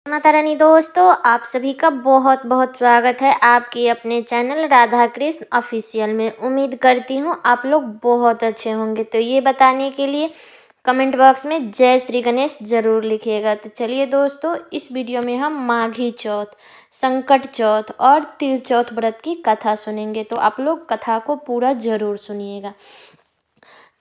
माता रानी दोस्तों, आप सभी का बहुत बहुत स्वागत है आपके अपने चैनल राधा कृष्ण ऑफिशियल में। उम्मीद करती हूँ आप लोग बहुत अच्छे होंगे। तो ये बताने के लिए कमेंट बॉक्स में जय श्री गणेश ज़रूर लिखिएगा। तो चलिए दोस्तों, इस वीडियो में हम माघी चौथ, संकट चौथ और तिल चौथ व्रत की कथा सुनेंगे। तो आप लोग कथा को पूरा ज़रूर सुनिएगा।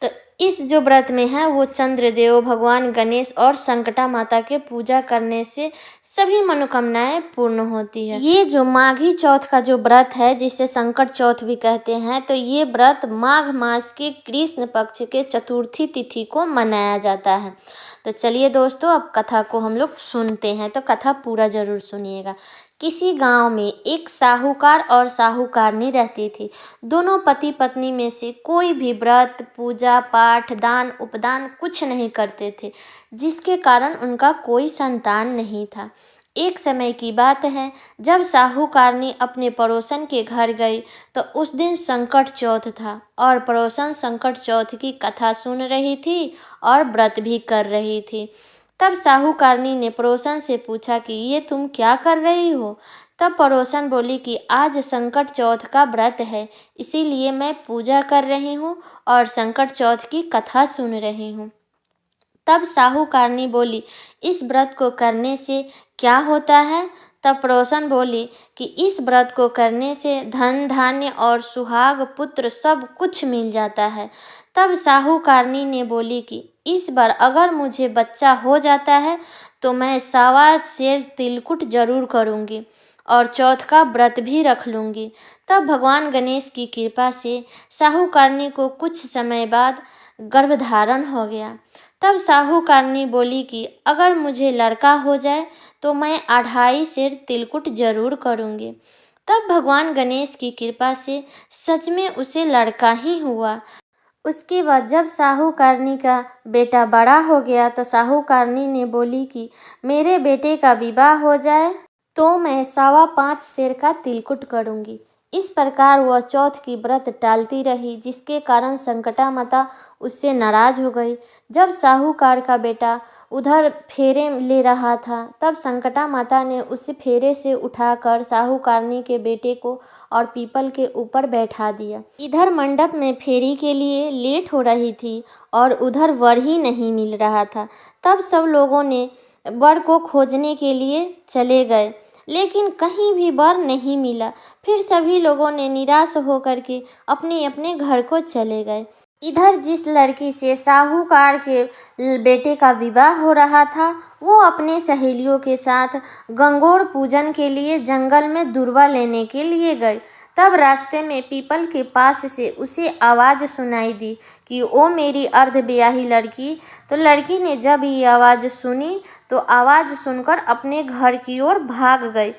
तो इस जो व्रत में है वो चंद्रदेव, भगवान गणेश और संकटा माता के पूजा करने से सभी मनोकामनाएं पूर्ण होती है। ये जो माघी चौथ का जो व्रत है, जिसे संकट चौथ भी कहते हैं, तो ये व्रत माघ मास के कृष्ण पक्ष के चतुर्थी तिथि को मनाया जाता है। तो चलिए दोस्तों, अब कथा को हम लोग सुनते हैं। तो कथा पूरा जरूर सुनिएगा। किसी गांव में एक साहूकार और साहूकारनी रहती थी। दोनों पति पत्नी में से कोई भी व्रत, पूजा पाठ, दान उपदान कुछ नहीं करते थे, जिसके कारण उनका कोई संतान नहीं था। एक समय की बात है, जब साहूकारनी अपने पड़ोसन के घर गई तो उस दिन संकट चौथ था और पड़ोसन संकट चौथ की कथा सुन रही थी और व्रत भी कर रही थी। तब साहूकारनी ने पड़ोसन से पूछा कि ये तुम क्या कर रही हो? तब पड़ोसन बोली कि आज संकट चौथ का व्रत है, इसीलिए मैं पूजा कर रही हूँ और संकट चौथ की कथा सुन रही हूँ। तब साहूकारनी बोली, इस व्रत को करने से क्या होता है? तब पड़ोसन बोली कि इस व्रत को करने से धन धान्य और सुहाग पुत्र सब कुछ मिल जाता है। तब साहूकारनी ने बोली कि इस बार अगर मुझे बच्चा हो जाता है तो मैं 1.25 सेर तिलकुट जरूर करूँगी और चौथ का व्रत भी रख लूँगी। तब भगवान गणेश की कृपा से साहूकारनी को कुछ समय बाद गर्भधारण हो गया। तब साहूकारनी बोली कि अगर मुझे लड़का हो जाए तो मैं 2.5 सेर तिलकुट जरूर करूँगी। तब भगवान गणेश की कृपा से सच में उसे लड़का ही हुआ। उसके बाद जब साहूकारनी का बेटा बड़ा हो गया तो साहूकारनी ने बोली कि मेरे बेटे का विवाह हो जाए तो मैं 5.25 सेर का तिलकुट करूँगी। इस प्रकार वह चौथ की व्रत टालती रही, जिसके कारण संकटा माता उससे नाराज हो गई। जब साहूकार का बेटा उधर फेरे ले रहा था, तब संकटा माता ने उसे फेरे से उठाकर साहूकारनी के बेटे को और पीपल के ऊपर बैठा दिया। इधर मंडप में फेरी के लिए लेट हो रही थी और उधर वर ही नहीं मिल रहा था। तब सब लोगों ने वर को खोजने के लिए चले गए, लेकिन कहीं भी वर नहीं मिला। फिर सभी लोगों ने निराश होकर के अपने अपने घर को चले गए। इधर जिस लड़की से साहूकार के बेटे का विवाह हो रहा था, वो अपने सहेलियों के साथ गंगोर पूजन के लिए जंगल में दुर्वा लेने के लिए गई। तब रास्ते में पीपल के पास से उसे आवाज़ सुनाई दी कि ओ मेरी अर्धब्याही लड़की। तो लड़की ने जब ये आवाज़ सुनी तो आवाज़ सुनकर अपने घर की ओर भाग गई।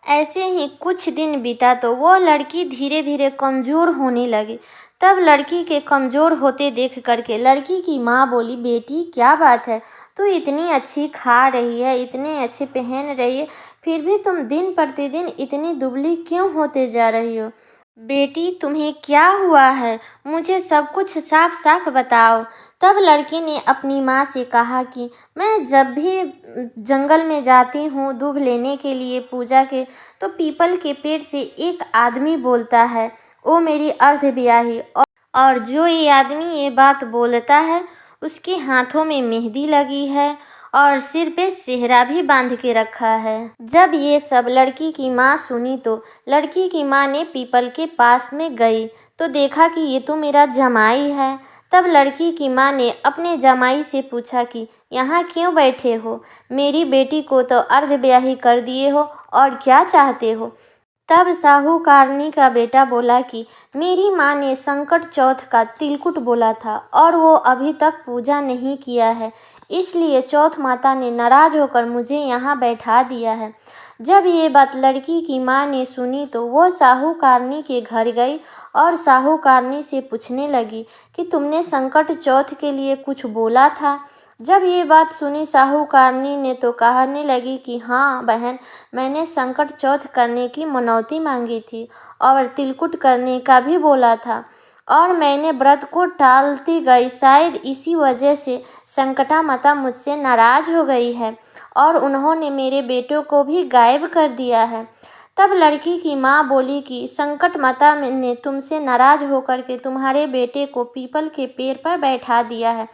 ऐसे ही कुछ दिन बीता तो वो लड़की धीरे धीरे कमज़ोर होने लगी। तब लड़की के कमज़ोर होते देख करके लड़की की माँ बोली, बेटी क्या बात है, तू इतनी अच्छी खा रही है, इतने अच्छे पहन रही है, फिर भी तुम दिन प्रतिदिन इतनी दुबली क्यों होते जा रही हो? बेटी तुम्हें क्या हुआ है, मुझे सब कुछ साफ साफ बताओ। तब लड़की ने अपनी माँ से कहा कि मैं जब भी जंगल में जाती हूँ दूब लेने के लिए पूजा के, तो पीपल के पेड़ से एक आदमी बोलता है, ओ मेरी अर्धब्याही। और जो ये आदमी ये बात बोलता है उसके हाथों में मेहंदी लगी है और सिर पे सेहरा भी बांध के रखा है। जब ये सब लड़की की माँ सुनी तो लड़की की माँ ने पीपल के पास में गई तो देखा कि ये तो मेरा जमाई है। तब लड़की की माँ ने अपने जमाई से पूछा कि यहाँ क्यों बैठे हो, मेरी बेटी को तो अर्धब्याही कर दिए हो और क्या चाहते हो? तब साहूकारनी का बेटा बोला कि मेरी माँ ने संकट चौथ का तिलकुट बोला था और वो अभी तक पूजा नहीं किया है, इसलिए चौथ माता ने नाराज होकर मुझे यहाँ बैठा दिया है। जब ये बात लड़की की माँ ने सुनी तो वो साहूकारनी के घर गई और साहूकारनी से पूछने लगी कि तुमने संकट चौथ के लिए कुछ बोला था? जब ये बात सुनी साहूकारनी ने तो कहने लगी कि हाँ बहन, मैंने संकट चौथ करने की मनौती मांगी थी और तिलकुट करने का भी बोला था और मैंने व्रत को टालती गई। शायद इसी वजह से संकटा माता मुझसे नाराज हो गई है और उन्होंने मेरे बेटों को भी गायब कर दिया है। तब लड़की की माँ बोली कि संकट माता ने तुमसे नाराज होकर के तुम्हारे बेटे को पीपल के पेड़ पर बैठा दिया है।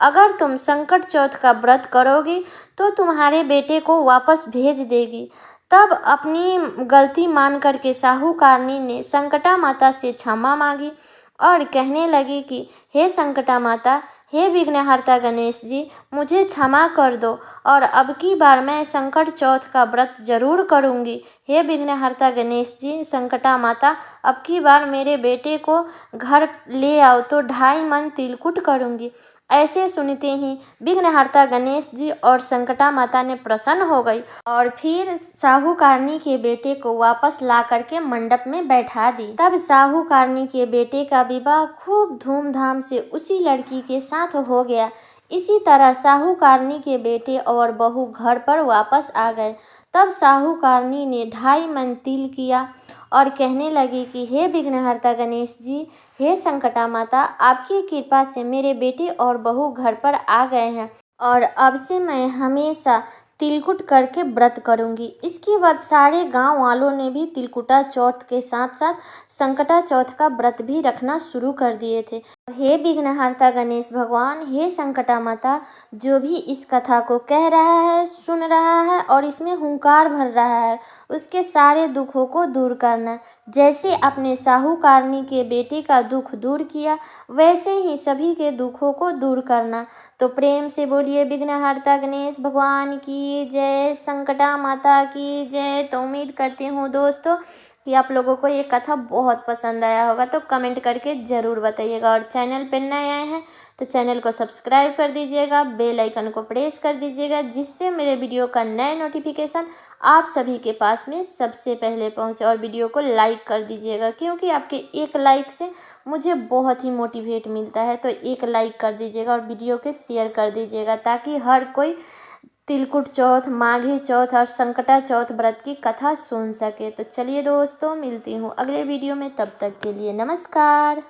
अगर तुम संकट चौथ का व्रत करोगी तो तुम्हारे बेटे को वापस भेज देगी। तब अपनी गलती मान करके साहूकारनी ने संकटा माता से क्षमा मांगी और कहने लगी कि हे संकटा माता, हे विघ्नहर्ता गणेश जी, मुझे क्षमा कर दो और अब की बार मैं संकट चौथ का व्रत जरूर करूंगी। हे विघ्नहर्ता गणेश जी, संकटा माता, अब की बार मेरे बेटे को घर ले आओ तो 2.5 मन तिलकुट करूंगी। ऐसे सुनते ही विघ्नहर्ता गणेश जी और संकटा माता ने प्रसन्न हो गई और फिर साहूकारनी के बेटे को वापस ला करके मंडप में बैठा दी। तब साहूकारनी के बेटे का विवाह खूब धूमधाम से उसी लड़की के साथ हो गया। इसी तरह साहूकारनी के बेटे और बहू घर पर वापस आ गए। तब साहूकारनी ने 2.5 मन तिल किया और कहने लगी कि हे विघ्नहर्ता गणेश जी, हे संकटा माता, आपकी कृपा से मेरे बेटे और बहू घर पर आ गए हैं और अब से मैं हमेशा तिलकुट करके व्रत करूंगी। इसके बाद सारे गांव वालों ने भी तिलकुटा चौथ के साथ साथ संकटा चौथ का व्रत भी रखना शुरू कर दिए थे। हे विघ्नहर्ता गणेश भगवान, हे संकटा माता, जो भी इस कथा को कह रहा है, सुन रहा है और इसमें हुंकार भर रहा है, उसके सारे दुखों को दूर करना। जैसे अपने साहूकारनी के बेटे का दुख दूर किया, वैसे ही सभी के दुखों को दूर करना। तो प्रेम से बोलिए विघ्नहर्ता गणेश भगवान की जय, संकटा माता की जय। तो उम्मीद करती हूँ दोस्तों कि आप लोगों को ये कथा बहुत पसंद आया होगा, तो कमेंट करके ज़रूर बताइएगा। और चैनल पर नए आए हैं तो चैनल को सब्सक्राइब कर दीजिएगा, बेल आइकन को प्रेस कर दीजिएगा, जिससे मेरे वीडियो का नए नोटिफिकेशन आप सभी के पास में सबसे पहले पहुंचे। और वीडियो को लाइक कर दीजिएगा, क्योंकि आपके एक लाइक से मुझे बहुत ही मोटिवेट मिलता है। तो एक लाइक कर दीजिएगा और वीडियो के शेयर कर दीजिएगा, ताकि हर कोई तिलकुट चौथ, माघी चौथ और संकटा चौथ व्रत की कथा सुन सके। तो चलिए दोस्तों, मिलती हूँ अगले वीडियो में, तब तक के लिए नमस्कार।